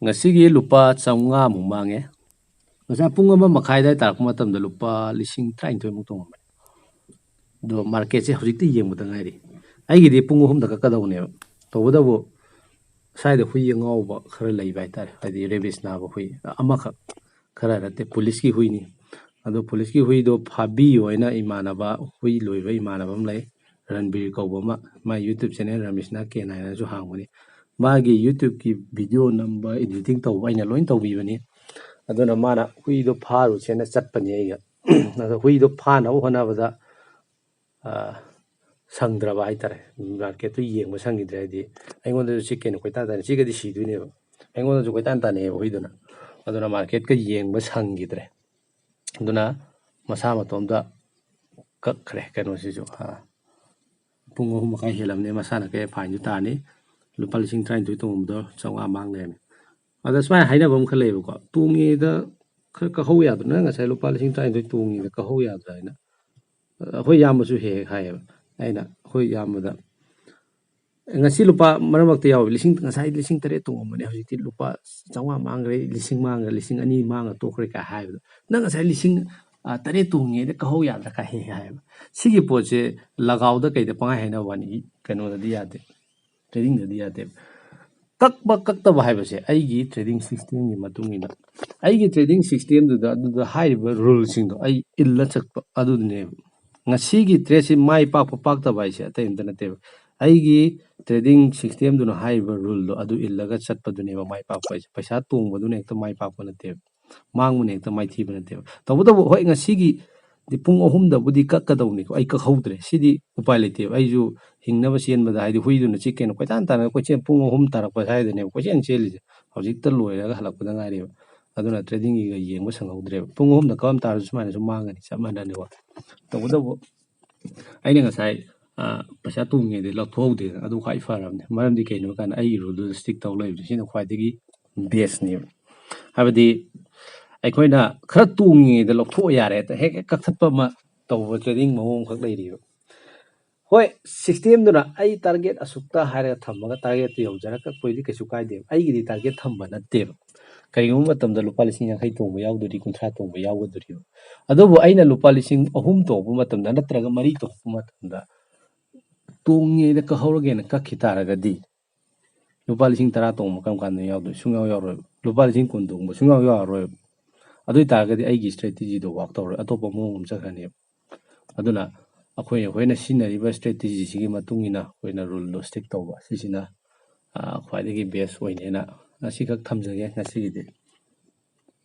Ngasigi lupa 500 muk mangé. Ngasa pung ama makhai dai tarak matamda lupa 13,000 muk tongam. Do market se hojikti yengbuda ngairi. Aigidi pung ahumda kakadawne. Tawadabu saida hui ngawba khara leiba haitare. Hadi rabies naba hui. Amakha khara rate police ki hui ni. Ado police ki hui do phabi hoina imanaba hui loiba imanaba amlai. Ranbir kawba ma YouTube channel Ramishna K9 na jo hangwani. Magi YouTube ki video number editing tawba aina loin tawbibani. Aduna mana hui do pharu chena chatpani aiga. Ado hui do phana honabada Sangdraba haitare. Market tu yengba sangidre hadi. Aingonda chicken ko tata chigadi sidune ba. Aingonda jo ko tanta ne hoiduna. Aduna market ka yengba sangidre. Aduna masa matomda kakre kano sijo ha. Pungo makai helamne masana ke fine tani. Lupa 13,000 tongumdo chawa mangle. Ada smai haina bam khale ko. Tungi da ka hau ya na ngasai lupa 13,000 tungi da ka hau ya na. Hoi yamasu he hai aina hoi yamada ngasi lupa maramakta yaw lising ngasai lising tare tongomane hojikti lupa 500 mangre lising mangre lising ani manga tokre ka haibdo nang ngasai lising tare tongi de ka hau ya da ka he hai sigi poche lagaw da kai da pangai haina wani kano da yade trading da yade kakba kaktaba haibase aigi trading system ni matungina aigi trading system da haiba rule sing do ai illa chakpa adu ne ngasigi trade mai pakpa paktaba haise atai imta nateba aigi trading system duna haiba rule do adu illaga chatpadune mai pakpa haise paisa tongba duna ekta mai pakpa nateba mangmune ekta mai thiba nateba tawdabu hoi ngasigi di pung ahumda budi kakkadawni ko ai kakhawdre sidi upai leteba aiju hingnaba sienbada haidi huiduna chicken ko tan ko chen pung ahum tarakpa haidane ko chen chelise hojikta loiraga halakpada ngaireba aduna trading ga yengba sanghawdreba pung ahumda kawam tarsu sumaina su mangani chamandane wa tawdabu aina ngasai paisa tungede lathawde adu khai faramne maramdi kaino kan ai rule stick taw laibde sina khwaidagi best ne habadi aikoina khara tungede lathau yare ta hek kakthatpa ma tawba trading mawong khak leiriba hoi system duna ai target asukta haira thamaga target yawjara ka koidi kesu kaide aigidi target thamba natteba kaigum matamda lupa 50,000 tongba yawduri 30 tongba yawgaduri adubu aina lupa 3,000 tongba matamda natraga 3 tongba matamda tongi da ka hawragena kakhitaragaddi lupa 10,000 tongba kam kan yawdu sungaw yawro lupa 10,000 tongba sungaw yawro adu taragadi aigi strategy do work tawro atopa mong chakhane aduna akhoi sinariba strategy sigi matungina hoina rule do stick tawba sisina khwaidagi best oinena asikak thamjage ngasigide